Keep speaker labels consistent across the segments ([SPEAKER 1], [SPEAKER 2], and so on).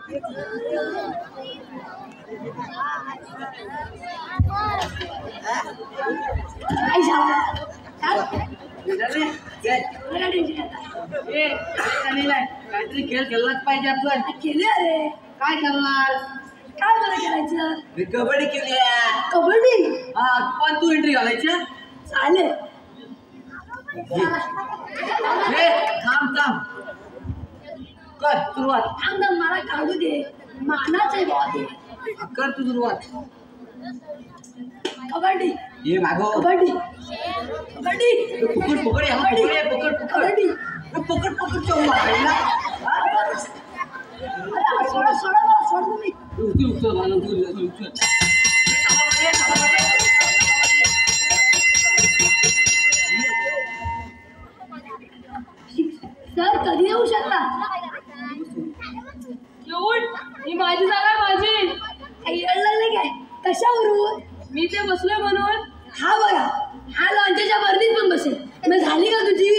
[SPEAKER 1] काहीतरी खेळ खेळलाच पाहिजे आपण.
[SPEAKER 2] केले अरे
[SPEAKER 1] काय करणार?
[SPEAKER 2] काय बरं करायचं?
[SPEAKER 1] मी कबड्डी केली.
[SPEAKER 2] कबड्डी?
[SPEAKER 1] हा पण तू एंट्री घालायची.
[SPEAKER 2] चालेल.
[SPEAKER 1] थांब थांब कर सुरुवात.
[SPEAKER 2] थांब ना मला काढू दे. मानाचं आहे बाबा ते.
[SPEAKER 1] कर तू सुरुवात.
[SPEAKER 2] कबड्डी.
[SPEAKER 1] ये मागो.
[SPEAKER 2] कबड्डी. कबड्डी.
[SPEAKER 1] पकड पकड या पकड पकड
[SPEAKER 2] कबड्डी.
[SPEAKER 1] पकड पकड चौक मारायला.
[SPEAKER 2] सोडा सोडा मला सोड तुम्ही.
[SPEAKER 1] उचल मला उचल.
[SPEAKER 2] सर कधी येऊ शकता?
[SPEAKER 3] येऊन ही माझी जागा आहे, माझी.
[SPEAKER 2] येड लागले काय? कशावरून?
[SPEAKER 3] मी ते बसलोय म्हणून.
[SPEAKER 2] हा बघा हा लॉन्चच्या वर्दीत पण बसेल. मग झाली का तुझी?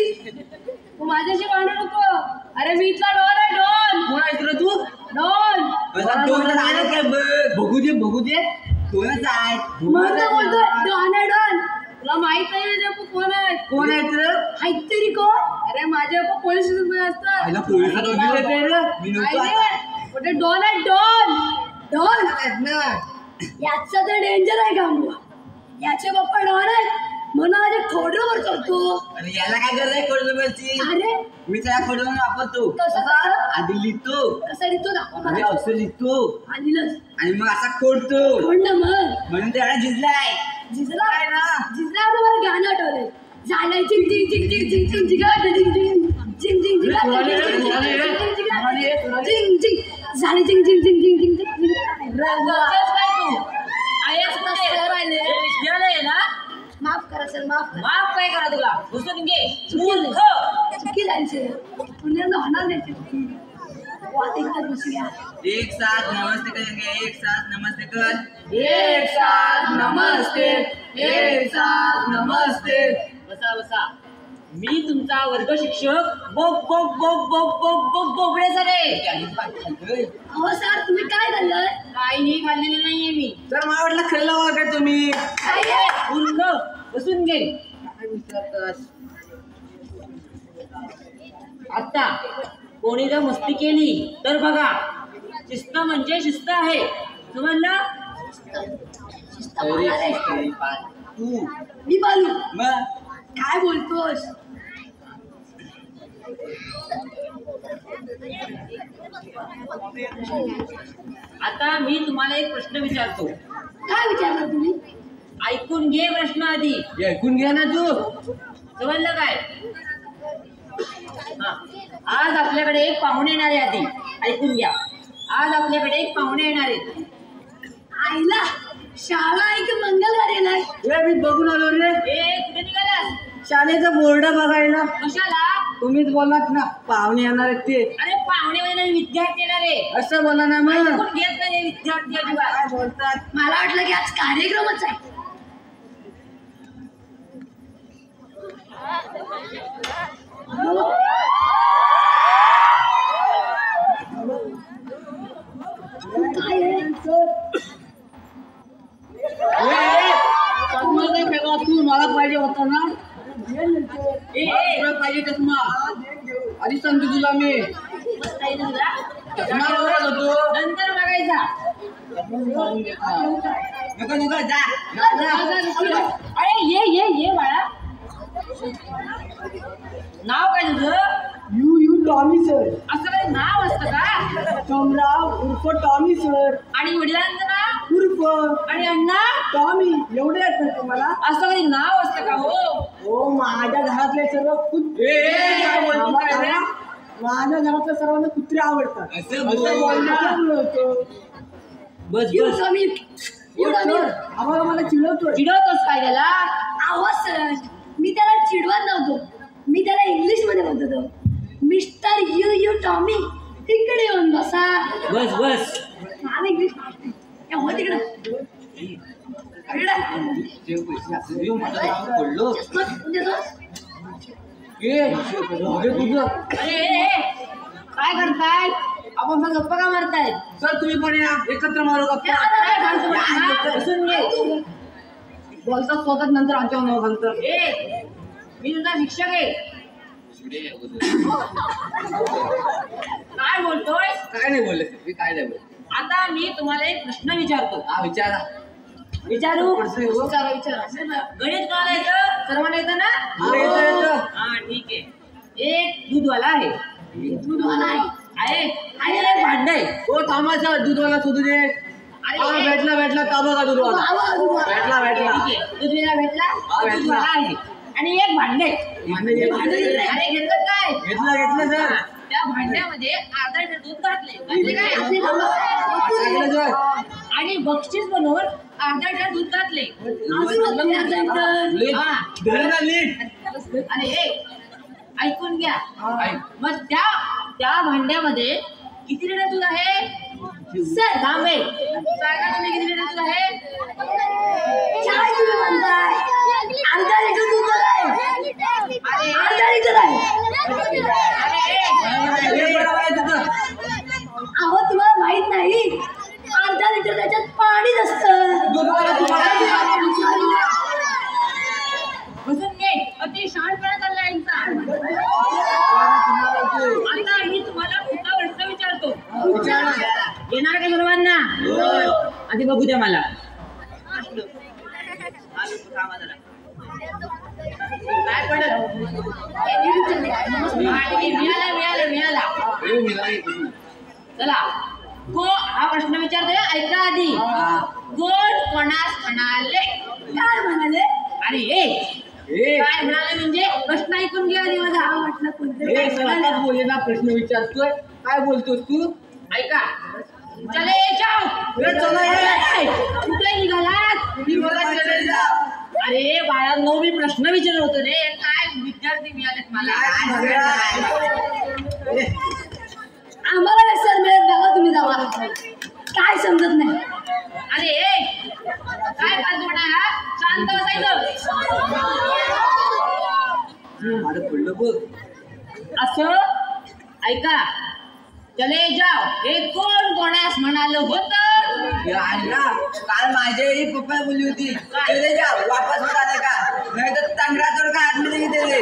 [SPEAKER 3] तू माझ्याशी भांडू नको. अरे मी इथला डॉन आहे, डॉन.
[SPEAKER 1] कोण आहे तुला तू?
[SPEAKER 3] डॉन.
[SPEAKER 1] दोनच आहे काय? बघू दे बघू दे. दोनच आहे.
[SPEAKER 2] मग तर बोलतोय डॉन आहे डॉन.
[SPEAKER 3] तुला माहित नाही रे तू कोण आहे?
[SPEAKER 1] कोण आहे तर?
[SPEAKER 2] आहेत तरी कोण?
[SPEAKER 3] अरे माझे पप्पा पोलीस स्टेशन मध्ये असतात.
[SPEAKER 1] आईला पोलिसात वगैरे येते रे. मी नव्हतो आता.
[SPEAKER 3] कुठे डॉन आहे, डॉन.
[SPEAKER 2] डॉन
[SPEAKER 1] आहेत ना.
[SPEAKER 2] याचा तर डेंजर आहे का मुला? याचे पप्पा डॉन आहेत म्हणून माझ्या खोडवर करतो.
[SPEAKER 1] अरे याला काय गरज आहे खोडलंची?
[SPEAKER 2] अरे
[SPEAKER 1] मी त्याला खोडलं वापरतो.
[SPEAKER 2] कसं
[SPEAKER 1] आधी लिहितो.
[SPEAKER 2] कसं लिहितो दाखव
[SPEAKER 1] आणि
[SPEAKER 2] मला.
[SPEAKER 1] असं लिहितो
[SPEAKER 2] आलीलच
[SPEAKER 1] आणि मग असा खोडतो.
[SPEAKER 2] खोड ना मग.
[SPEAKER 1] म्हणून त्याला झिजलाय.
[SPEAKER 2] झिजला आहे ना. झिजला आता मला गाणं आठवलंय. झालंय चिंग चिंग चिंग चिंग चिंग चिंग चिंग चिंग चिंग चिंग चिंग चिंग चिंग झाले चिंग चिंग चिंग चिंग चिंग चिंग
[SPEAKER 3] काय तू आयच राहिले ना.
[SPEAKER 2] माफ करा सर माफ करा.
[SPEAKER 3] माफ काय करा तुला? घुसून घे.
[SPEAKER 2] चुकी जायचे पुण्याला होणार नाही चुकी. वाट एकदा दुसऱ्या
[SPEAKER 1] एक साथ नमस्ते करेंगे. एक साथ नमस्ते कर.
[SPEAKER 3] एक साथ नमस्ते.
[SPEAKER 1] एक साथ नमस्ते.
[SPEAKER 3] बसा बसा. मी तुमचा वर्ग शिक्षक बोबडे सर आहे.
[SPEAKER 2] अहो सर तुम्ही काय झालं?
[SPEAKER 3] काही खाल्लेलं नाहीये मी.
[SPEAKER 1] तर मला वाटलं खाल्ला का तुम्ही?
[SPEAKER 2] काय आहे?
[SPEAKER 3] उंग बसून घे.
[SPEAKER 1] काय विचारतात?
[SPEAKER 3] आता कोणी जर मस्ती केली तर बघा, शिस्त म्हणजे शिस्त आहे. समजलं?
[SPEAKER 1] तू
[SPEAKER 2] मी बालू
[SPEAKER 1] मग
[SPEAKER 2] काय बोलतोस?
[SPEAKER 3] आता मी तुम्हाला एक प्रश्न विचारतो.
[SPEAKER 2] काय विचारलं तुम्ही?
[SPEAKER 3] ऐकून घे प्रश्न आधी.
[SPEAKER 1] ऐकून घ्या ना तू.
[SPEAKER 3] समजलं काय? हा. आज आपल्याकडे एक पाहुणे येणार आहे. आधी ऐकून घ्या. आज आपल्याकडे एक पाहुणे येणार आहेत.
[SPEAKER 2] आईला शाळा आहे की मंगलवारीला?
[SPEAKER 1] मी बघून आलो रे.
[SPEAKER 3] कुठे निघालास?
[SPEAKER 1] शाळेचा बोर्ड बघायला.
[SPEAKER 3] कशाला?
[SPEAKER 1] तुम्हीच बोलात ना पाहुणे येणार आहेत ते.
[SPEAKER 3] अरे पाहुणे म्हणजे विद्यार्थी येणार आहे.
[SPEAKER 1] असं बोला ना मग.
[SPEAKER 3] ऐकून घेत नाही विद्यार्थी अजिबात.
[SPEAKER 1] काय बोलतात?
[SPEAKER 2] मला वाटलं की आज कार्यक्रमच आहे. काय आहे?
[SPEAKER 1] चष्मा काय फेका तू? मला पाहिजे होता ना. पाहिजे चष्मा. आधी सांगतो तुला मी. चष्मा बघत होतो.
[SPEAKER 3] नंतर बघायचा.
[SPEAKER 1] नको नको जा.
[SPEAKER 3] अरे ये बाळा. नाव काय तुझं?
[SPEAKER 1] You Tommy sir.
[SPEAKER 3] असं काही नाव असतं का?
[SPEAKER 1] कमराव उर्फ टॉमी सर.
[SPEAKER 3] आणि वडिलांचं नाव?
[SPEAKER 1] उर्फ
[SPEAKER 3] आणि अण्णा?
[SPEAKER 1] टॉमी. एवढे आहेत ना तुम्हाला?
[SPEAKER 3] असं काही नाव असतं का? हो
[SPEAKER 1] हो माझ्या घरातले सर्व कुत्रे. माझ्या घरातल्या सर्वांना कुत्रे आवडतात. असं बोलतो.
[SPEAKER 3] बस
[SPEAKER 1] आम्हाला मला चिडवतोय.
[SPEAKER 3] चिडवतोस काय त्याला?
[SPEAKER 2] आवाज सर मी त्याला चिडवत नव्हतो. मी त्याला इंग्लिश मध्ये म्हणत होतो. मिस्टर यू टॉमी तिकडे येऊन बसा.
[SPEAKER 3] बस
[SPEAKER 2] मला इंग्लिश हो तिकडे.
[SPEAKER 3] अरे काय करताय? आपण मग गप्पा का मारतायत?
[SPEAKER 1] सर तुम्ही पण या एकत्र मारू गप्पा.
[SPEAKER 3] बसून घे.
[SPEAKER 1] बोलतात स्वतः नंतर आमच्या नाव सांगतं.
[SPEAKER 3] ए, मी तुझा शिक्षक आहे. काय बोलतोय?
[SPEAKER 1] काय नाही बोलले मी काय नाही बोलले.
[SPEAKER 3] आता मी तुम्हाला एक प्रश्न विचारतो.
[SPEAKER 1] हा विचारा.
[SPEAKER 3] विचारू?
[SPEAKER 2] विचारा विचारा.
[SPEAKER 3] गणित कोणाला येतं? सर्वांना येतं ना?
[SPEAKER 1] हा, येतं.
[SPEAKER 3] हा ठीक आहे. एक दूधवाला आहे.
[SPEAKER 2] दूधवाला आहे.
[SPEAKER 3] आहे आणि एक भांड आहे.
[SPEAKER 1] हो थांबायचं दूधवाला शोधू दे. भेटला का बघा दूधवाला. भेटला
[SPEAKER 3] ठीक आहे. दूधवाला भेटला.
[SPEAKER 1] हा, भेटला.
[SPEAKER 3] दूधवाला आहे आणि एक भांड आहे. अरे घेतलं काय?
[SPEAKER 1] घेतलं सर.
[SPEAKER 3] त्या भांड्यामध्ये अर्धा लिटर दूध घातले काय
[SPEAKER 1] टाकलं सर.
[SPEAKER 3] आणि बक्षीस बनवून अर्धा लिटर दूध घातले. हा.
[SPEAKER 1] धर ना नीट.
[SPEAKER 3] आणि हे ऐकून घ्या.
[SPEAKER 1] ऐक.
[SPEAKER 3] मग त्या भांड्यामध्ये किती लिटर दूध आहे?
[SPEAKER 2] सर
[SPEAKER 3] थांबे सांगा तुम्ही किती लिटर दूध आहे?
[SPEAKER 2] काय तुम्ही म्हणताय? अर्धा लिटर दूध आहे. अर्धा लिटर आहे. अहो तुम्हाला माहित नाही, अर्धा लिटर त्याच्यात पाणीच असतं.
[SPEAKER 3] बसून घे. अति शहाणपणा चालला यांचा. आता मी तुम्हाला पुढचा प्रश्न विचारतो. येणार का सर्वांना? आधी बघू द्या मला. काय पडत? मिळाला. चला हा प्रश्न विचारतोय, ऐका आधी. गोड कोणास म्हणाले?
[SPEAKER 2] काय म्हणाले?
[SPEAKER 3] अरे काय म्हणाले म्हणजे प्रश्न ऐकून घ्या आधी माझा.
[SPEAKER 2] म्हटलं कोणतरी
[SPEAKER 1] स्वतःच बोलले ना प्रश्न विचारतोय. काय बोलतोस तू?
[SPEAKER 3] ऐका. चले जाओ. कुठे निघालात? अरे बाळांनो, मी प्रश्न विचारत होतो रे. काय विद्यार्थी मिळालेत मला.
[SPEAKER 2] आम्हाला काय सर मिळत बघा तुम्ही जावा. काय समजत नाही.
[SPEAKER 3] अरे काय पाठवण आहे हा? शांत बसायचं.
[SPEAKER 1] पडलं बघ.
[SPEAKER 3] असं ऐका. चले जाओ. हे कोण कोणास म्हणालं होतं?
[SPEAKER 1] काल माझ्याही पप्पा बोलली होती चले जा वापस मत आले का नाही तर तंगडा तोड का आतमध्ये गेले.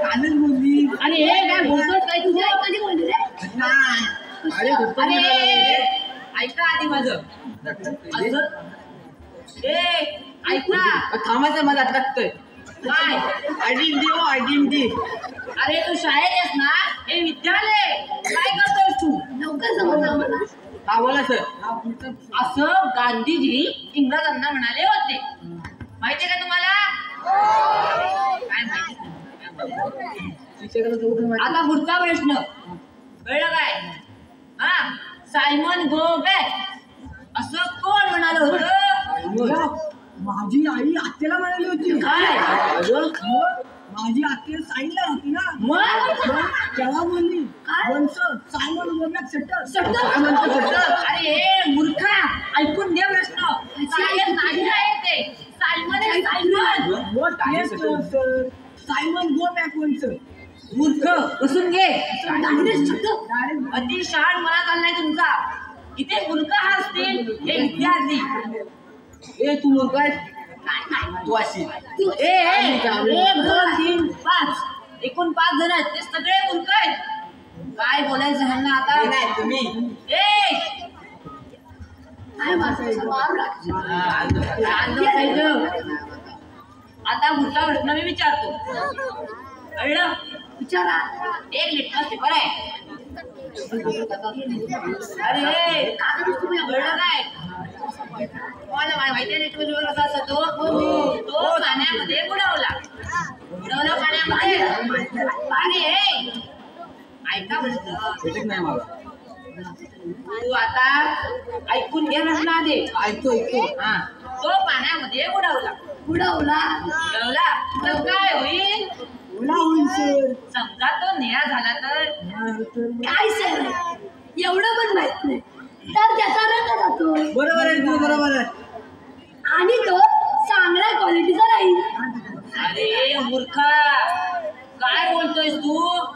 [SPEAKER 1] कालच बोलली.
[SPEAKER 3] अरे हे काय बोलतोस काय तुझ्या?
[SPEAKER 2] कधी बोलले रे?
[SPEAKER 3] अरे ऐका आधी माझं. असं ऐका.
[SPEAKER 1] थांबायचं मला टाकतोय.
[SPEAKER 3] काय
[SPEAKER 1] आयडेंटिटी.
[SPEAKER 3] अरे तू शाळेत आहेस ना? हे विद्यालय. काय करतोस तू?
[SPEAKER 2] लवकर समजलं आम्हाला.
[SPEAKER 1] हा बोला सर.
[SPEAKER 3] असं गांधीजी इंग्रजांना म्हणाले होते. माहितीये का तुम्हाला? काय माहिती? आता पुढचा प्रश्न कळलं काय? हा सायमन गो बॅक असं कोण म्हणालं होतं?
[SPEAKER 1] माझी आई आत्याला म्हणाली होती.
[SPEAKER 3] काय?
[SPEAKER 1] माझी आत्या साईडला होती ना.
[SPEAKER 3] मग
[SPEAKER 1] तेव्हा बोलली सायमन गोबॅक सेटल.
[SPEAKER 3] अरे मूर्खा, ऐकून घे प्रश्न. सायमन नाही आहे ते. सायमन आहे सायमन.
[SPEAKER 1] सायमन गोबॅक कोणचं?
[SPEAKER 3] मूर्ख बसून घे.
[SPEAKER 2] डायरेक्ट
[SPEAKER 3] अति शहाण मला चाललाय तुमचा. इथे मूर्ख हा असतील हे विद्यार्थी.
[SPEAKER 1] ए तू मूर्ख आहेस? तू अशी
[SPEAKER 3] एक 2 3 5 एकूण 5 जण आहेत. ते सगळे मूर्ख आहेत. काय बोलायचं ह्यांना आता?
[SPEAKER 1] नाही तुम्ही.
[SPEAKER 2] काय वाचायचं? मारू लागतो.
[SPEAKER 3] शांत बसायचं. आता पुढचा प्रश्न मी विचारतो. कळलं?
[SPEAKER 2] विचारा.
[SPEAKER 3] एक लिटमस पेपर आहे. अरे कळलं काय? तुम्हाला माहिती आहे लिटमस पेपर कसा असतो? तो पाण्यामध्ये बुडवला पाण्यामध्ये. अरे ऐका प्रश्न.
[SPEAKER 1] नाही मला.
[SPEAKER 3] तू आता ऐकून घे प्रश्न आधी.
[SPEAKER 1] ऐकतो.
[SPEAKER 3] हा तो पाण्यामध्ये बुडवला तर काय होईल? समजा तो निळा झाला तर?
[SPEAKER 2] काय सर एवढं पण माहित नाही. तर त्याचा रंग जातो.
[SPEAKER 1] बरोबर आहे तू बरोबर आहे.
[SPEAKER 2] आणि तो चांगल्या क्वालिटीचा राहील.
[SPEAKER 3] अरे मूर्खा, काय बोलतोयस तू?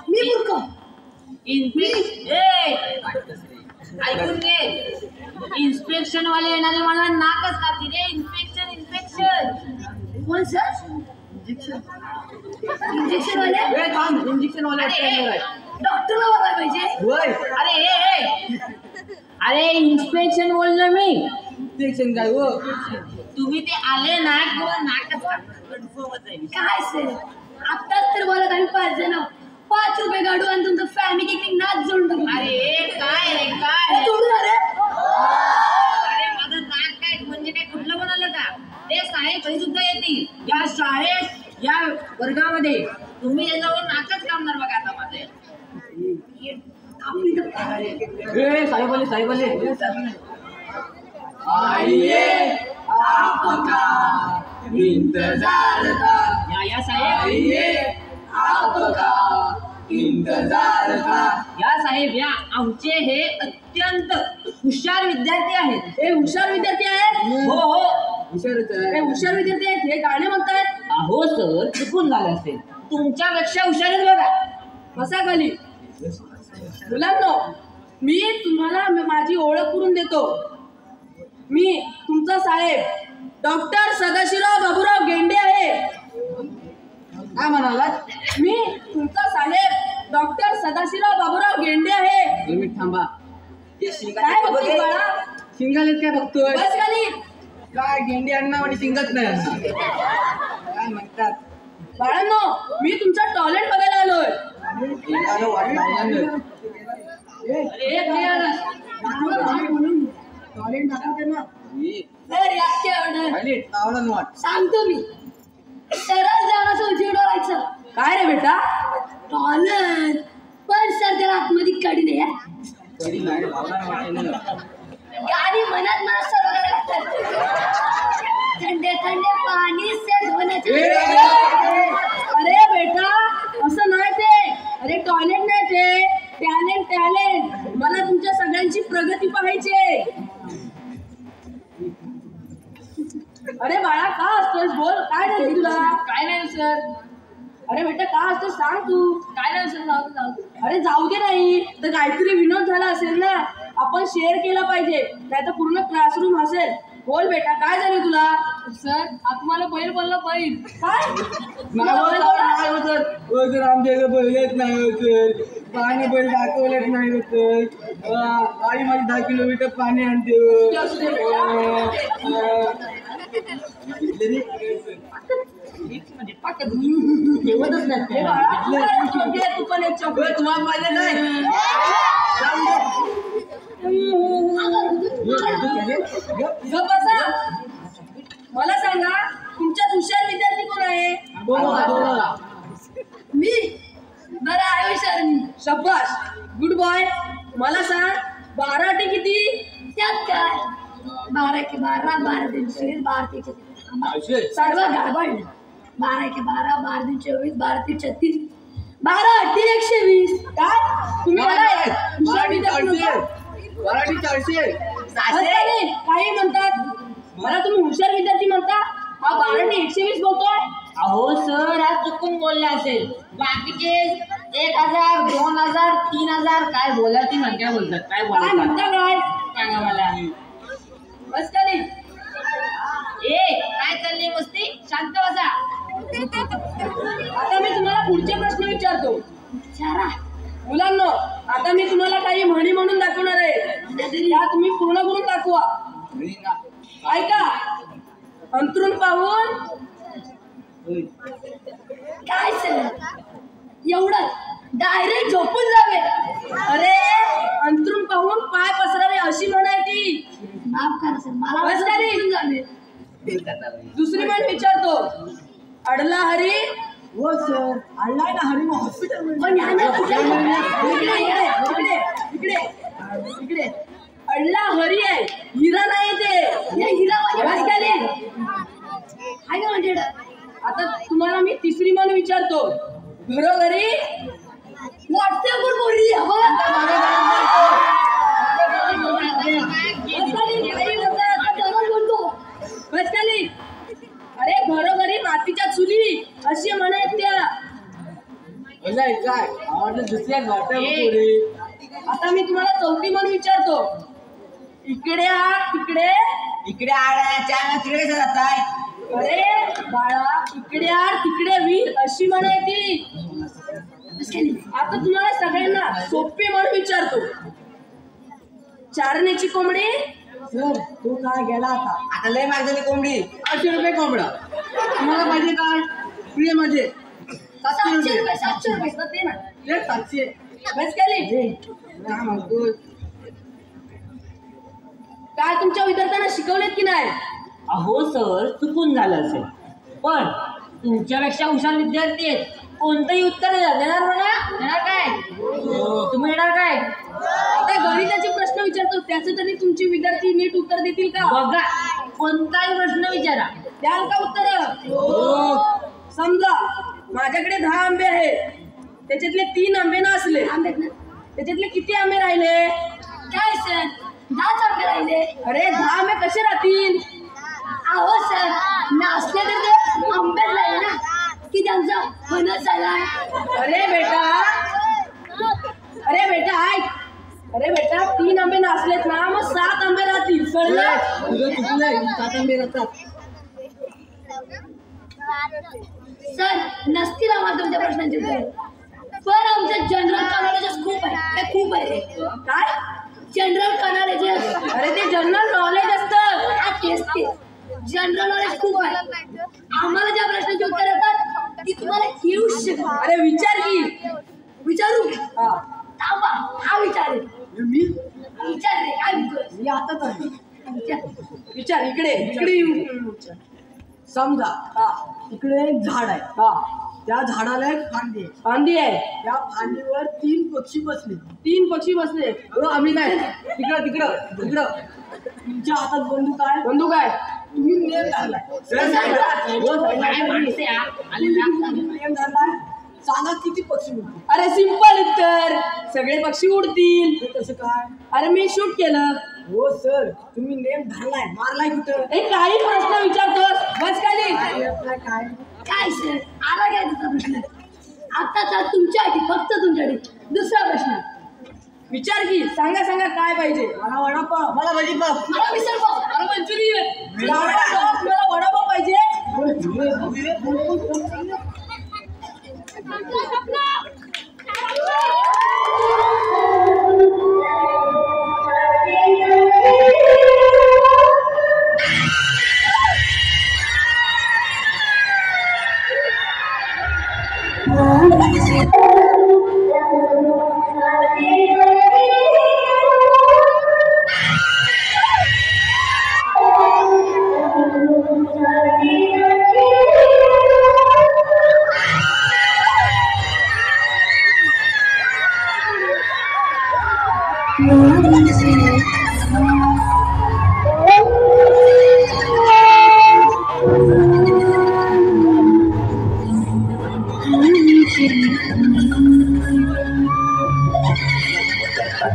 [SPEAKER 2] मी मूर्ख.
[SPEAKER 3] ऐकून घे, इन्स्पेक्शन वाले येणारे मला नाकच कापतील रे. Infection infection.
[SPEAKER 2] कोण सर? इंजेक्शन वाले?
[SPEAKER 1] इंजेक्शन वाले
[SPEAKER 2] डॉक्टरला बघायला पाहिजे.
[SPEAKER 3] अरे इन्स्पेक्शन बोललो मी.
[SPEAKER 1] इंजेक्शन काय हो?
[SPEAKER 3] तुम्ही ते आले ना किंवा नाकच कापतील.
[SPEAKER 2] काय सर, आत्ताच तर मला काही पाहिजे ना. 5 रुपये काढू आणि तुमचं फॅमिली केक नाच जोडून टाकू.
[SPEAKER 3] अरे काय रे
[SPEAKER 2] हे
[SPEAKER 3] काय?
[SPEAKER 2] जोडून अरे
[SPEAKER 3] अरे माझं नाक काय म्हणजे काय कुठलं बनवलं का? ते साहेब कधी सुद्धा येतील या शाळेत या वर्गामध्ये. तुम्ही याच्यावर नाकच कामणार बघा आता माझे.
[SPEAKER 2] आपली तर
[SPEAKER 1] साहेब आले आइए आपका इंतजार था.
[SPEAKER 3] या साहेब,
[SPEAKER 1] आइए आपका इंतजार था.
[SPEAKER 3] या साहेब या आमचे हे अत्यंत हुशार विद्यार्थी आहेत.
[SPEAKER 2] हे हुशार विद्यार्थी आहेत.
[SPEAKER 3] हो हो.
[SPEAKER 2] हे हुशार विद्यार्थी आहेत. हे गाणे म्हणतायत.
[SPEAKER 3] अहो सर, चुकून झालं असेल. तुमच्यापेक्षा हुशारच बघा.
[SPEAKER 2] बसा खाली. मुलांनो, मी तुम्हाला माझी ओळख करून देतो. मी तुमचा साहेब डॉक्टर सदाशिवराव बाबूराव गेंडे आहे.
[SPEAKER 1] काय म्हणाला?
[SPEAKER 2] मी तुमचा साहेब डॉक्टर सदाशिवराव बाबूराव गेंडे आहे.
[SPEAKER 1] तुम्ही थांबा.
[SPEAKER 2] काय बघतोय बाळा?
[SPEAKER 1] शिंगालेत काय बघतोय?
[SPEAKER 2] बस खाली.
[SPEAKER 1] काय गेंडी अण्णा आणि शिंगत नाही अण्णा. काय म्हणतात?
[SPEAKER 2] बाळांनो, मी तुमचा टॅलेंट बघायला आलोय. टॅलेंट दाखवते ना. सांगतो मी. सरळ जाऊन असं उजेडवायचं. काय रे बेटा? टॉलर. पण सर त्याला आतमध्ये कडी नाही आहे. गाणी मनात सर्व करायला लागतात. थंडे थंडे पाणी से धुण्याचे. अरे बेटा, असं नाही ते. अरे टॉयलेट नाही ते. Talent talent. मला तुमच्या सगळ्यांची प्रगती पाहायची आहे. अरे बाळा, का असतोस? बोल, काय झालं तुला?
[SPEAKER 3] काय नाही सर.
[SPEAKER 2] अरे बेटा, का असतोस? सांग तू.
[SPEAKER 3] काय नाही सर. जाऊ.
[SPEAKER 2] अरे जाऊ दे नाही तर काहीतरी विनोद झाला असेल ना. आपण शेअर केला पाहिजे, नाही तर पूर्ण क्लासरूम हसेल. बोल बेटा, काय झालं तुला?
[SPEAKER 3] सर, आत्माला बैल बोलला बैल.
[SPEAKER 2] काय?
[SPEAKER 1] आमच्या इकडे बैलच नाही सर. पाणी बैल दाखवलंच नाही सर. आई माझी 10 किलोमीटर पाणी आणते.
[SPEAKER 2] ठेवतच नाही. तू पण एक चॉकलेट.
[SPEAKER 1] तुम्हाला पाहिजे नाही.
[SPEAKER 2] बसा. मला सांगा, तुमच्यात हुशार विद्यार्थी कोण आहे? मी. बरं आहे हुशार मी. शब्बास, गुड बॉय. मला सांग, 12 टे किती? त्यात काय? 12 के 12, 12 दिन 24, 12 ते 36. सर्व गडबड. 12 के 12, 12 दिन 24, 12 ते 36, 12 8 120. काय तुम्ही मला हुशार विद्यार्थी म्हणता? काही म्हणतात. मला तुम्ही हुशार विद्यार्थी म्हणता? हा 12 ते 120 बोलतोय.
[SPEAKER 3] अहो सर, आज चुकून बोलले असेल. बाकीचे 1000, 2000, 3000 काय बोलायची संख्या बोलतात. काय
[SPEAKER 2] काय
[SPEAKER 3] बोलतात
[SPEAKER 2] म्हणता? काय
[SPEAKER 3] सांगा मला.
[SPEAKER 2] बस खाली.
[SPEAKER 3] काय चालली मस्ती? शांत बसा.
[SPEAKER 2] आता मी तुम्हाला पुढचे प्रश्न विचारतो. विचारा. मुलांनो, आता मी तुम्हाला काही म्हणी म्हणून दाखवणार आहे. या तुम्ही पूर्ण करून दाखवा. ऐका. अंतरून पाहून. काय सर, एवढं डायरेक्ट झोपून जावे. अरे, अंतरून पाहून पाय पसरावे अशी म्हण आहे ती. माफ करा सर, मला बस खाली जावे. दुसरी म्हण विचारतो. अडला हरी.
[SPEAKER 1] हो सर, आणलाय ना हरी हॉस्पिटल.
[SPEAKER 2] इकडे अडला हरी आहे. हिरा नाही ते. हिरा म्हणजे. आता तुम्हाला मी तिसरी म्हण विचारतो. घरोघरी व्हॉट्सअपवर बोलली. बस खाली. अरे, घरोघरी मातीच्या चुली अशी म्हणायत त्या.
[SPEAKER 1] काय दुसऱ्या
[SPEAKER 2] आता मी तुम्हाला चौथी म्हणून विचारतो. इकडे आड तिकडे
[SPEAKER 1] इकडे आड्या तिकडे कसं जाताय?
[SPEAKER 2] अरे बाळा इकडे आड तिकडे वीर अशी म्हण आहे ती. आता तुम्हाला सगळ्यांना सोपी म्हणून विचारतो. चारण्याची कोंबडी.
[SPEAKER 1] सर तू काय गेला आता लय माग झाली कोंबडी. 800 रुपये कोंबडा. तुम्हाला पाहिजे काय? प्रिय माझे
[SPEAKER 2] 700 रुपये 700 रुपये ते ना
[SPEAKER 1] 700.
[SPEAKER 2] बस केली. काय तुमच्या विद्यार्थ्यांना शिकवलेत की नाही?
[SPEAKER 3] अहो सर चुकून झालं असेल, पण तुमच्यापेक्षा हुशार विद्यार्थी आहेत. कोणतंही उत्तर देणार बघा. देणार काय? तुम्ही येणार काय?
[SPEAKER 2] आता गणिताचे प्रश्न विचारतो त्याचं तरी तुमचे विद्यार्थी नीट उत्तर देतील का?
[SPEAKER 3] बघा कोणताही प्रश्न विचारा,
[SPEAKER 2] द्याल का उत्तर? समजा माझ्याकडे 10 आंबे आहेत, त्याच्यातले 3 आंबे नसले, त्याच्यातले किती आंबे राहिले?
[SPEAKER 4] काय सर 10 आंबे राहिले.
[SPEAKER 2] अरे 10 आंबे कसे राहतील?
[SPEAKER 4] अहो सर नसले तर ते आंबेच राहिले ना की त्यांचा फणस झालाय.
[SPEAKER 2] अरे बेटा ऐक. अरे बेटा 3 आंबे नसलेत ना मग 7 आंबे राहतील. कळलं?
[SPEAKER 1] 7 आंबे राहतात.
[SPEAKER 4] सर नसतील आम्हाला तुमच्या प्रश्नांची उत्तरे, पण आमचं जनरल नॉलेज खूप आहे. ते खूप आहे.
[SPEAKER 2] काय
[SPEAKER 4] जनरल नॉलेज?
[SPEAKER 2] अरे ते जनरल नॉलेज असतं.
[SPEAKER 4] ते जनरल नॉलेज खूप आहे. आम्हाला ज्या प्रश्नांची उत्तर येतात ती तुम्हाला येऊ शकत.
[SPEAKER 2] अरे विचार की.
[SPEAKER 4] विचारू?
[SPEAKER 2] हा
[SPEAKER 4] थांबा हा विचार रे.
[SPEAKER 1] मी
[SPEAKER 4] विचार रे काय विचार?
[SPEAKER 1] मी आताच आहे.
[SPEAKER 2] विचार. इकडे येऊ.
[SPEAKER 1] समजा
[SPEAKER 2] हा
[SPEAKER 1] इकडे एक झाड आहे.
[SPEAKER 2] हा
[SPEAKER 1] त्या झाडाला एक फांदी आहे.
[SPEAKER 2] फांदी आहे.
[SPEAKER 1] त्या फांदीवर 3 पक्षी बसले.
[SPEAKER 2] 3 पक्षी बसले.
[SPEAKER 1] आम्ही नाही. तिकडं तुमच्या हातात बंदूक आहे.
[SPEAKER 2] बंदूक आहे.
[SPEAKER 1] तुम्ही नेम धरलाय. नेम धरलाय. सांगा किती पक्षी उडतील?
[SPEAKER 2] अरे सिंपल उत्तर. सगळे पक्षी उडतील.
[SPEAKER 1] हे कसं काय?
[SPEAKER 2] अरे मी शूट केलं.
[SPEAKER 1] हो सर तुम्ही नेम धरलाय. मारलाय कुठं?
[SPEAKER 2] एक काही प्रश्न विचारतोस बस खाली.
[SPEAKER 1] काय
[SPEAKER 4] काय सर आला काय तुझा प्रश्न? आत्ताचा तुमच्यासाठी फक्त तुमच्यासाठी. दुसरा प्रश्न
[SPEAKER 2] विचार की. सांगा काय पाहिजे?
[SPEAKER 1] मला वडापाव. मला भजीपाव.
[SPEAKER 4] मला मिसळ पाव.
[SPEAKER 2] मला मंचुरियन. मला वडापाव पाहिजे.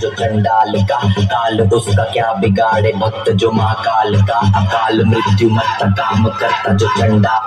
[SPEAKER 5] जो चंडाल का काल उसका क्या बिगाड़े भक्त जो महाकाल का अकाल मृत्यु मत काम करता जो चंडाल.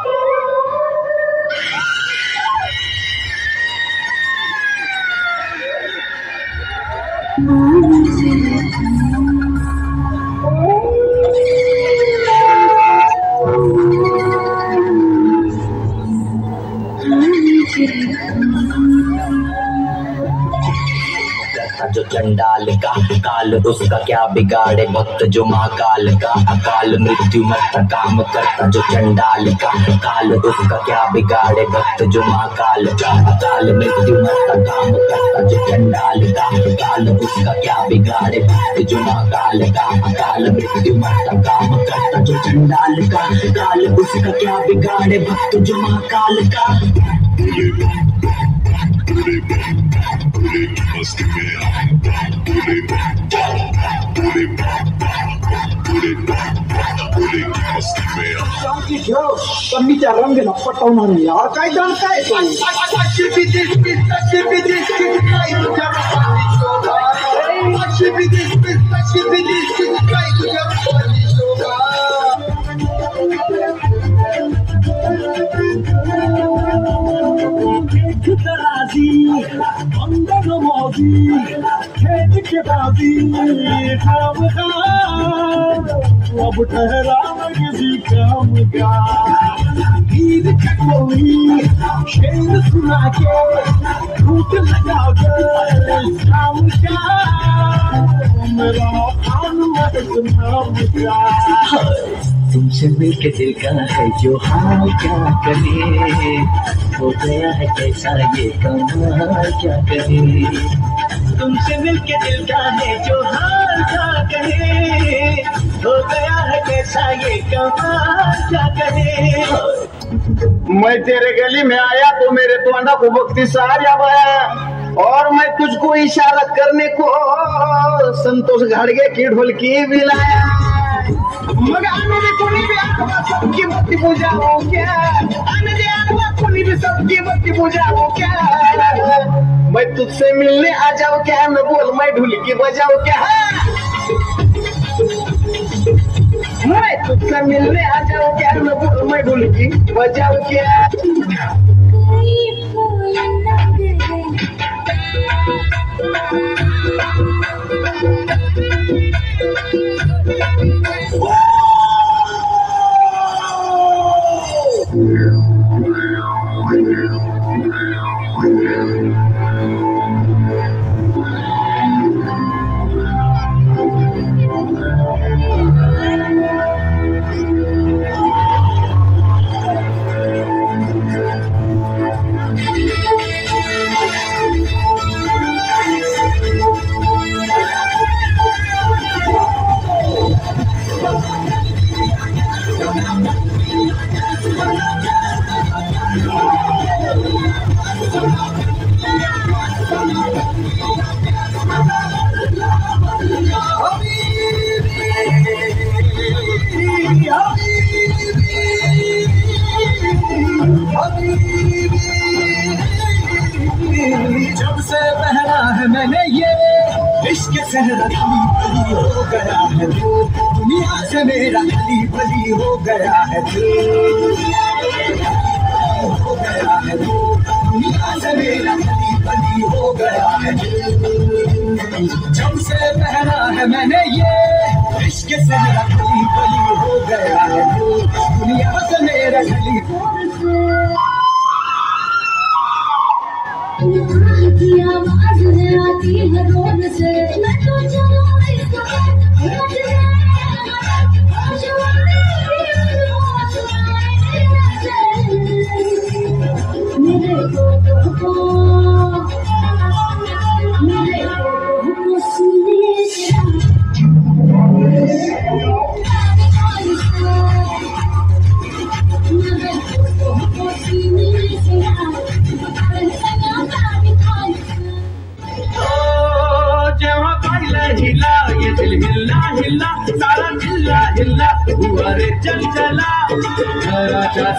[SPEAKER 5] जो चंडाल का काल उसका क्या बिगाड़े भक्त जो महाकाल का अकाल मृत्यु मत काम करता जो चंडाल का काल उसका क्या बिगाड़े भक्त जो महाकाल का अकाल मृत्यु मत काम करता जो चंडाल का काल उसका क्या बिगाड़े भक्त जो महाकाल का अकाल मृत्यु मत काम करता जो चंडाल का काल उसका क्या बिगाड़े भक्त जो महाकाल का.
[SPEAKER 6] शांती ठेव कमीच्या रंगेला पटवणार यार काय जाण काय राजी बाजी खेल के बाजी ठाम का अब ठहरा किसी काम का ईद कोई शेर सुना के भूख लगा के शाम का मेरा आन नाम का
[SPEAKER 5] तुमसे मिलके दिल का है जो हाल क्या करे हो गया है कैसा ये कमाल क्या करे तुमसे मिलके दिल का है जो हाल क्या करे हो गया है कैसा ये कमाल क्या करे
[SPEAKER 6] मैं तेरे गली में आया तो मेरे द्वारा को भक्ति सार आया और मैं तुझको इशारा करने को संतोष घाड़गे की ढोलकी भी लाया मगर मेरे कोनी भी आत्मा सबकी भक्ति पूजा हो क्या आने दे आत्मा कोनी भी सबकी भक्ति पूजा हो क्या मैं तुझसे मिलने आ जाऊं क्या मैं बोल मैं ढोलकी बजाऊं क्या मैं तुझसे मिलने आ जाऊं क्या मैं बोल मैं ढोलकी बजाऊं क्या जब से पहना है मैंने ये इश्क सहरा खली बली हो गया है दुनिया से मेरा खली बली हो गया है हो गया है दुनिया से मेरा खली बली हो गया है जब से पहना है मैंने ये इश्क सहरा खली बली हो गया है दुनिया से मेरा खली
[SPEAKER 4] की आवाज आती है रोड से मैं तो चलूं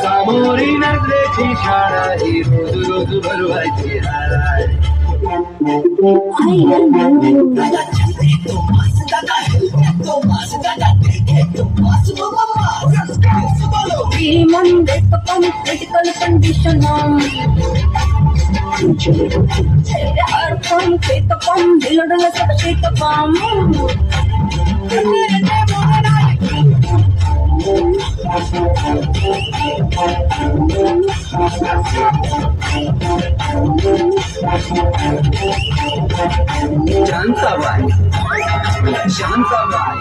[SPEAKER 5] सामोरी नजरेची शाळा ही रोज रोज भरवायची
[SPEAKER 4] critical condition हर कम पे तो कम दिल डल सबसे तो कम
[SPEAKER 5] Shantabai Shantabai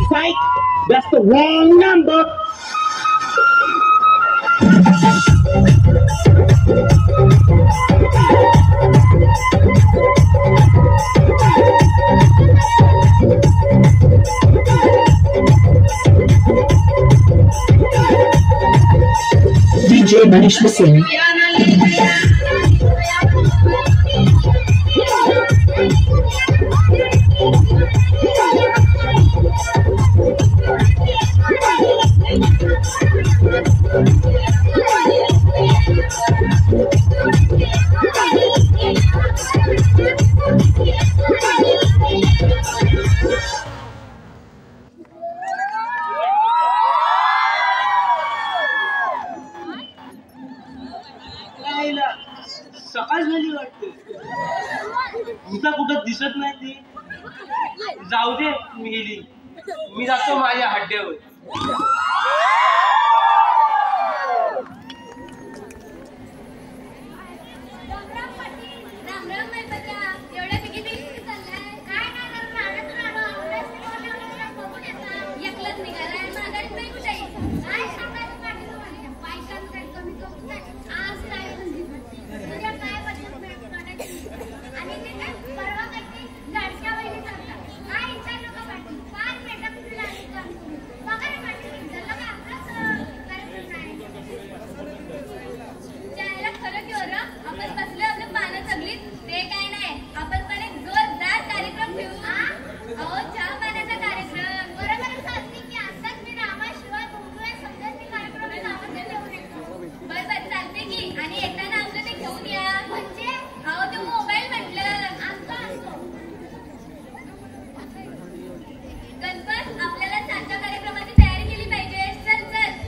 [SPEAKER 6] Psych, that's the wrong number.
[SPEAKER 7] DJ Manish Hussain.
[SPEAKER 8] दिसत नाही ती. जाऊ दे मेली, मी जातो माझ्या हड्ड्यावर.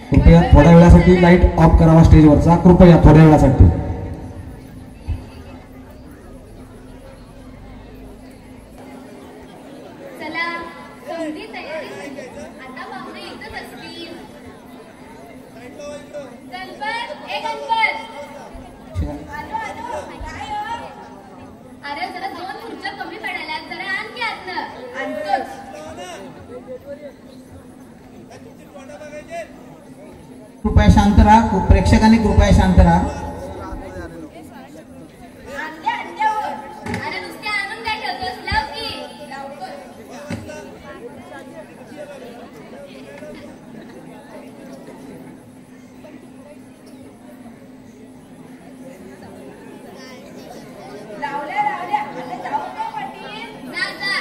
[SPEAKER 9] कृपया थोड्या वेळासाठी लाईट ऑफ करावा स्टेजवरचा, कृपया थोड्या वेळासाठी.
[SPEAKER 4] चला समधी तयारी आता बापरे इथंच असतील. गणपत ए गणपत अरे जरा 2 खुर्च्या कमी पडायला, जरा आणखी आतनं. आणतोच.
[SPEAKER 10] कृपया शांत राहा, प्रेक्षकांनी कृपया शांत राहा.
[SPEAKER 4] अरे नुसते आणून काय ठेवतोस, लाव की.
[SPEAKER 2] लावल्या लावल्या आता जाऊ दे पाटील.
[SPEAKER 4] जा जा.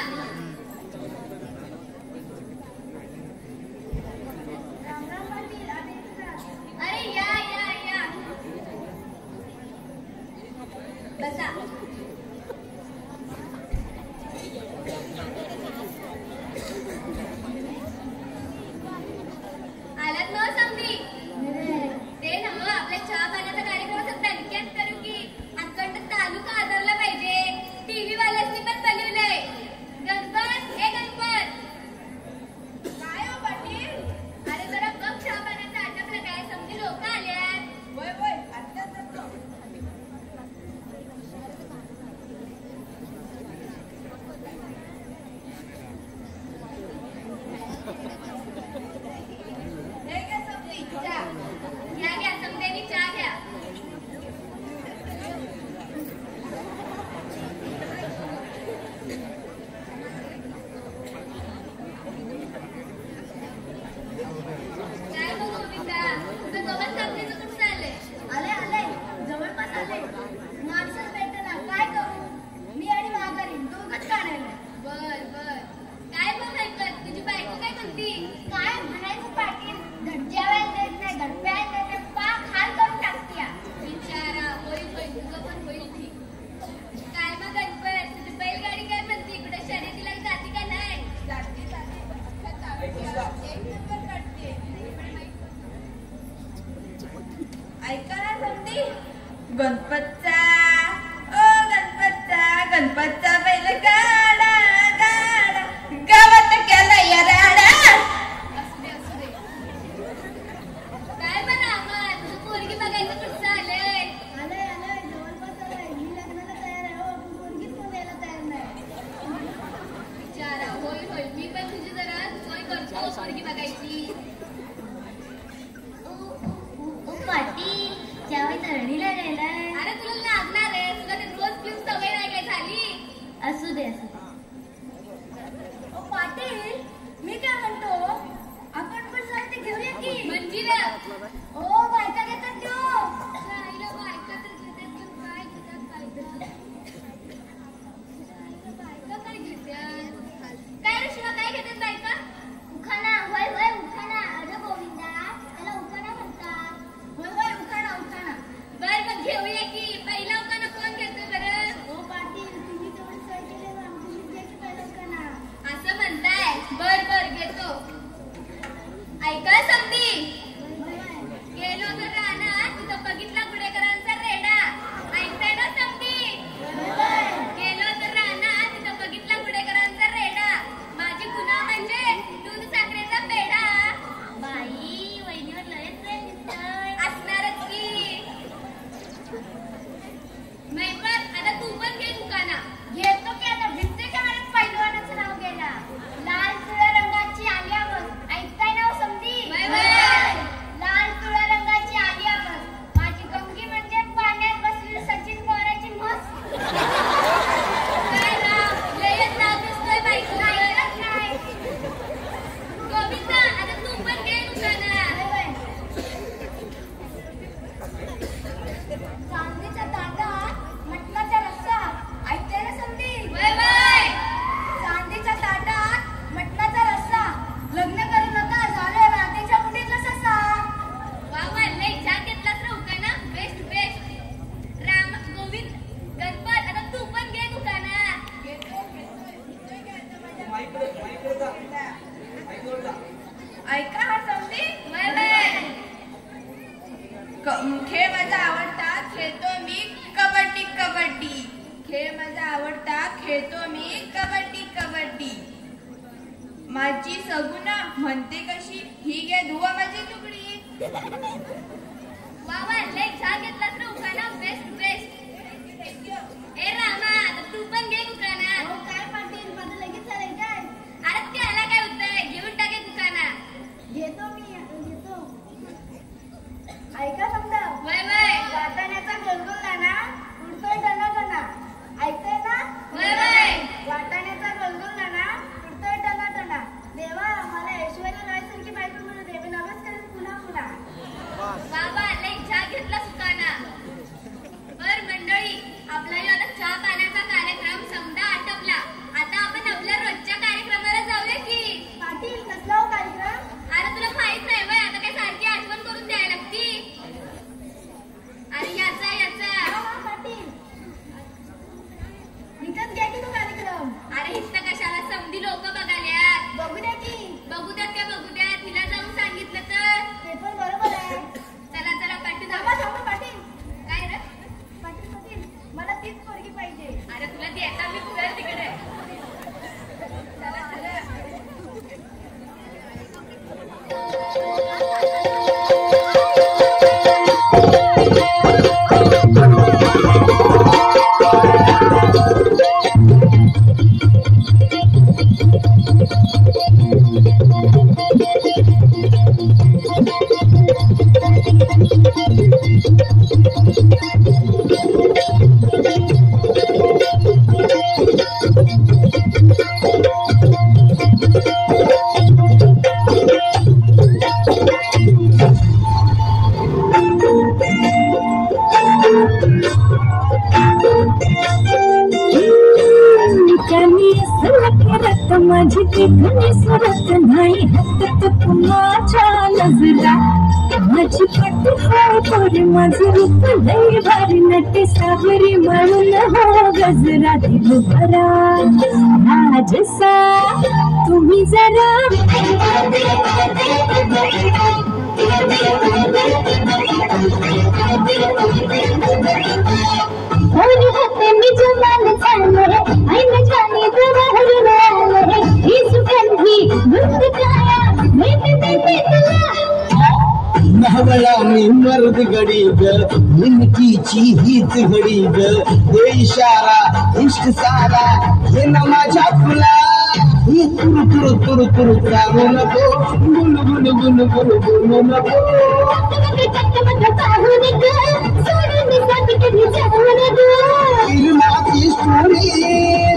[SPEAKER 4] अरे या या या बसा. आलात न समधी. ते नव्ह आपल्या चहा पाण्याचा कार्यक्रम असं दणक्यात करू की अखंड तालुका आदरला पाहिजे. टीव्ही वाल्यासनी पण बोलवलंय. गणपत हे गणपत
[SPEAKER 2] काय हो पाटील.
[SPEAKER 4] अरे जरा बघ चहा पाण्याचं आटपलं काय, समधी लोक आल्यात.
[SPEAKER 2] वय वय आत्ताच जातो. हे घ्या समधी चहा.
[SPEAKER 4] घ्या घ्या समध्यानी चहा घ्या. काय मग गोविंदा, तुझं गवत कापण्याचं कुठं चाललंय?
[SPEAKER 11] आले आले जवळपास आले. माणसंच भेटेना, काय करू. मी आणि माघारी दोघंच काढायला.
[SPEAKER 4] बर बर. काय मग ऐकत तुझी बायको काय म्हणती?
[SPEAKER 11] काय म्हणायचं पाटील, धडजेवायला देत नाही, धडप्याला देत नाही, पाक हाल करून टाकतीया.
[SPEAKER 4] बिचारा. होईल होईल, तुझं पण होईल ठीक. काय मग गणपत, तुझी बैलगाडी काय म्हणते, कुठे शर्यतीला जाती का नाही?
[SPEAKER 2] जाती जाती पटकन चालू करा. एक नंबर काढते. ऐका ना समधी. गणपतचा ओ गणपतचा गणपतचा बैल गाडा गाडा गावात केला या राडा.
[SPEAKER 4] असू दे असू दे. काय बरं आम्हाला तुझं पोरगी बघायचं कुठं चाललंय?
[SPEAKER 11] आलंय आलंय जवळपास आलंय. मी लग्नाला तयार आहे. हो पण पोरगीच कोण द्यायला तयार नाही.
[SPEAKER 4] बिचारा. होईल होईल, मी पण तुझी जरा सोय करतो पोरगी बघायची.
[SPEAKER 11] ओ पाटील ज्यावेळी तरणीला गेलाय.
[SPEAKER 4] अरे तुला लागणार आहे, तुला ते रोज पिऊन सवय नाही काय झाली?
[SPEAKER 11] असू दे असू दे. ओ पाटील मी काय म्हणतो, आपण पण जाऊन ते घेऊया की.
[SPEAKER 4] मंजिरा.
[SPEAKER 11] ओ बायका घेतात त्यो.
[SPEAKER 4] राहिलं बायका तर घेतात, पण काय घेतात बायका? बायका काय घेतात? काय रे शिवा, काय घेतात बायका?
[SPEAKER 11] उखाणा. वय वय उखाणा. अरे गोविंदा त्याला उखाणा म्हणतात.
[SPEAKER 2] वय वय उखाणा उखाणा.
[SPEAKER 4] बर मग घेऊया की. पहिला उखाणा कोण घेतोय बरं?
[SPEAKER 11] ओ पाटील तुम्ही तेवढी सोय केली ना, तुम्ही घ्या की पहिला उखाणा.
[SPEAKER 4] असं म्हणताय. बर बर घेतो. ऐका समधी. गेलो तर राहणार, तिथं बघितला गुडेकरांचा रेडा. ऐकताय ना समधी? गेलो तर राहणार, तिथं
[SPEAKER 11] ऐका हा समधी खेळ माझा आवडता खेळतो मी कबड्डी कबड्डी खेळ माझा आवडता खेळतो मी कबड्डी कबड्डी माझी सगुना म्हणते कशी ही घे धुवा माझी तुकडी
[SPEAKER 4] बाबा लय चहा घेतलास ना उखाणा बेस्ट बेस्ट ए रामा तू पण घे उखाणा
[SPEAKER 11] हो काय पाटील माझं लगेच चालेल काय
[SPEAKER 4] अरे त्याला काय होतंय घेऊन टाके उखाणा
[SPEAKER 11] घेतो मी घेतो ऐका समजा
[SPEAKER 4] वय वय
[SPEAKER 11] वाटाण्याचा गोलगोल नाना उडतोय टना टना ऐकतोय ना
[SPEAKER 4] वय वय
[SPEAKER 11] वाटाण्याचा गोलगोल नाना उडतोय टना टना देवा मला ऐश्वर्या राय सारखी बायको मिळू दे मी नवस करेन पुन्हा पुन्हा
[SPEAKER 4] बाबा लय चहा घेतला सुकाना बर मंडळी आपला आता चहा पाण्याचा कार्यक्रम समजा आटपला आता आपण आपल्या रोजच्या कार्यक्रमाला जाऊया की
[SPEAKER 11] पाटील कसला हो कार्यक्रम
[SPEAKER 4] अरे तुला माहित नाही वय आता काय सारखी आठवण करून द्यायला लागती अरे याचा याचा
[SPEAKER 11] पाटील विकत घ्या की तो कार्यक्रम
[SPEAKER 4] अरे हिस्सा कशाला समधी लोक बघाल्यात
[SPEAKER 11] बघू द्या की
[SPEAKER 4] बघू द्यात काय बघू द्यात तिला जाऊन सांगितलं तर
[SPEAKER 11] ते पण बरोबर आहे
[SPEAKER 4] चला चला पाटील
[SPEAKER 11] थांबा थांबा पाटील
[SPEAKER 4] काय रे
[SPEAKER 11] पाटील पाटील मला तीच पोरगी पाहिजे
[SPEAKER 4] अरे तुला द्यायचा मी पुढे तिकडे चला चला
[SPEAKER 12] माझी देखणी सरत नाही हातात कुणाच्या नजरा माझी पट हो पोरी माझं रूप लय भारी नटे सावरी म्हणून हो गजरा दिल भरा राजसा तुम्ही जरा होली होते मी जुमान चालले आई न जाने जरा हरना है ही सुगंधी गुंद काया मैं देते तुला
[SPEAKER 6] नहवला मी मर्द गडी ग निमकीची हीच घडी ग हे इशारा इष्ट सारा हे न माझ्या फुला ही तुरु तुरु तुरु तुरु चालू नको गुन गुन गुन गुन गुन नको फिरणाची स्टोरी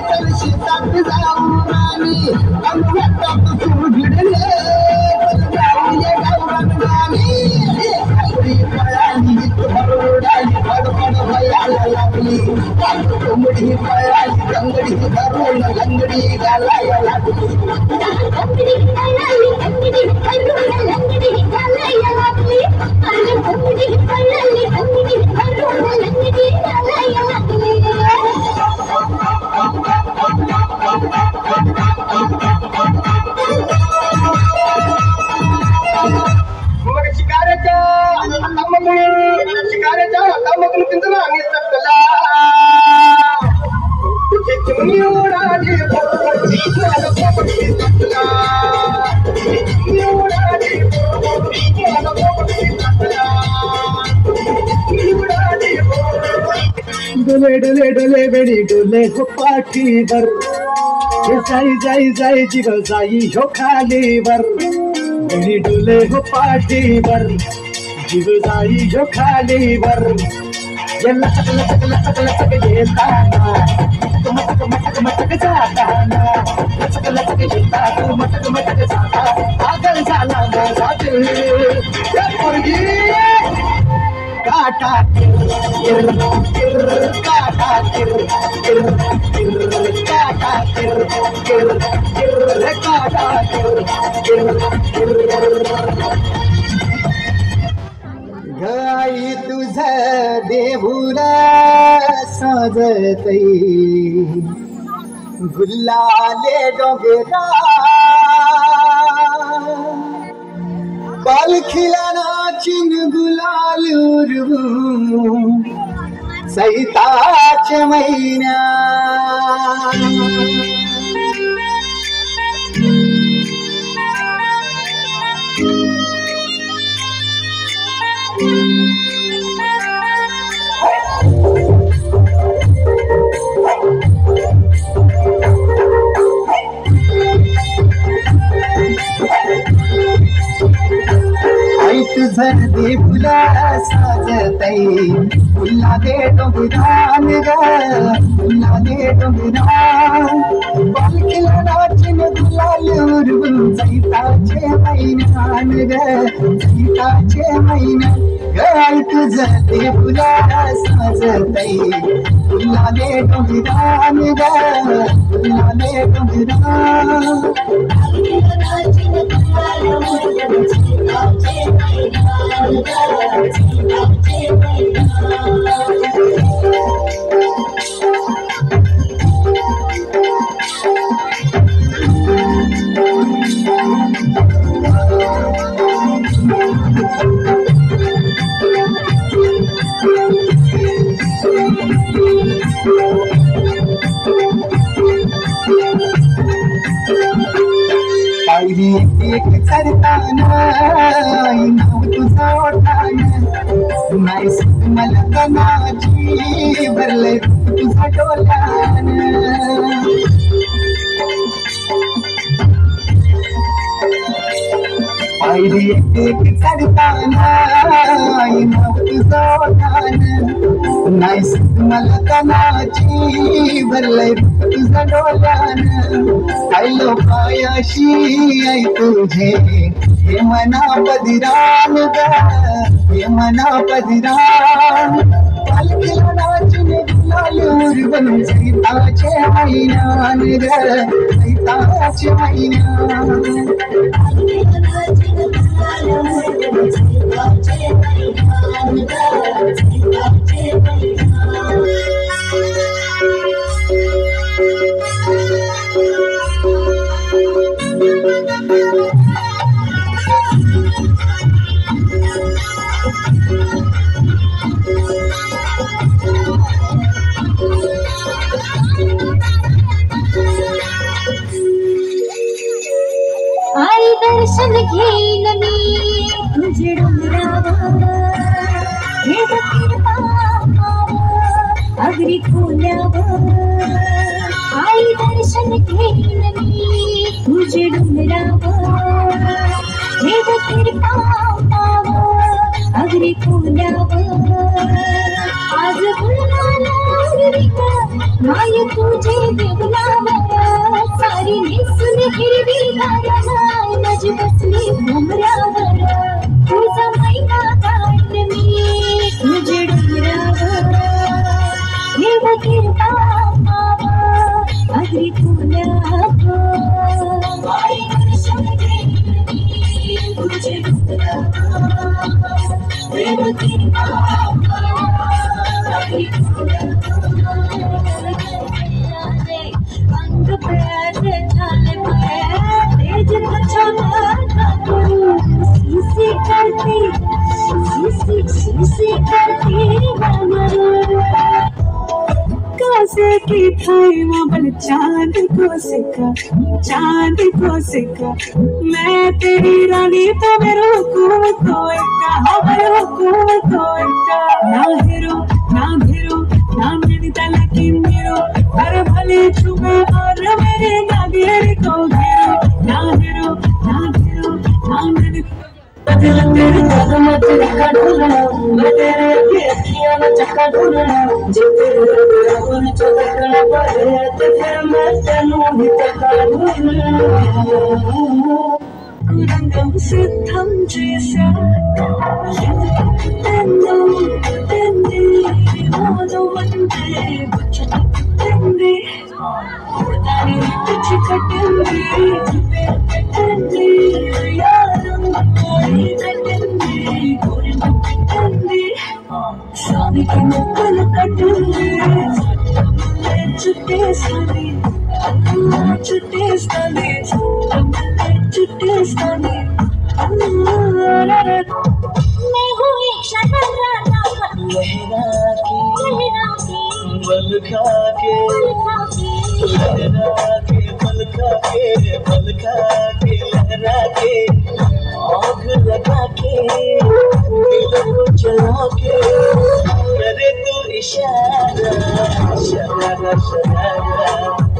[SPEAKER 6] तर शेतात जाऊ राणी अंगठ्यात तू भिडले जाऊया गावात गाणी पळाली भरडाली फडफड भयाला लागली कोंबडी पळाली लंगडी धरून लंगडी घालायला लागली
[SPEAKER 12] लंगडी पळाली लंगडी धरून लंगडी घालायला लागली आणि लंगडी पळाली लंगडी धरून लंगडी घालायला लागली
[SPEAKER 6] शिकाऱ्याच्या हातामधून पिंजरा आणि सकला तुझे चिमणी उडाली डोले डोले डोले बेडी डोले हो पाठीवर जाई जाई जाई जीव जाई हो खालीवर बेडी डोले हो पाठीवर जीव जाई हो खालीवर लचक लचक लचक लचक येताना मटक मटक मटक जाताना लचक लचक येता तू मटक मटक जाता पागल झाला माझा दिल या पोरगी काटा किर किर काटा किर किर किर काटा किर किर किर काटा किर किर किर गाई तुझ देहुला साजतई गुल्लाले डोंगरा बाल खिलाना चिन गुलाल उर्वू सैताच्या महिना झरदे फुला साजतई फुला दे डोंगरान ग फुला दे डोंगरान बाल खिलाना चिन गुलाल उर्वू सैताचे महिन्यान ग सैताचे महिना गाय झरदे फुला साजतई फुला दे डोंगरान ग फुला दे डोंगरान एक चरताना नाव तुझा ओठाना नाहीस मला कणाची भरले तुझा डोलान पायरी एक चरताना नाव तुझा ओठाना नाहीस मला कणाची भरले तुझा डोलान आयलो पायाशी आई तुझे हे मना पदिरान ग हे मना पदिरान बाल खिलाना चिन गुलाल उर्वू सैताचे महिन्यान ग सैताचे महिन्यान
[SPEAKER 12] आई दर्शन घेईन मी तुझे डोंगरावर हे कृपा अगरी खोल्यावर आई दर्शन घेईन मी तुझे डोंगरावर हे कृपा अगरी खोल्यावर आज माय तुझे देवलावर सारी नेसून हिरवी गाराला माझी बसली घुमऱ्यावर तुझा महिना काढ मी तुझे डोंगरावर हे कृपा अगदी खोल्यावर आई दर्शन घेईन मी तुझे डोंगरावर हे कृपा अगदी अंग पैसे चले तेज अच्छा सी करती कासे की थाई मोबल चांद को सिका मैं तेरी रानी तो मेरे हुकूम को ना हिरो ना मिलता लेकिन मेरो हर भले छुपे और मेरे नागेर को घेरो ना हिरो ना मिलता दिल तेरे कदम चक्का ढूंढना मैं तेरे के अखियां में चक्का ढूंढना जे तेरे बोल चक्कर पड़े तो फिर मैं तेनू भी चक्का ढूंढना कुरंगम से थम जैसा मोनो वंदे कुछ तंदे उड़ाने कुछ कटंदे तंदे यारम कोई तंदे कोई तंदे सामी के मुकल कटंदे चुटे सामी चुटे सामी चुटे सामी लहरा के बल खा के लहरा के बल खा के बल खा के लहरा के आग लगा के दिल को जला के करे तो इशारा शरारा शरारा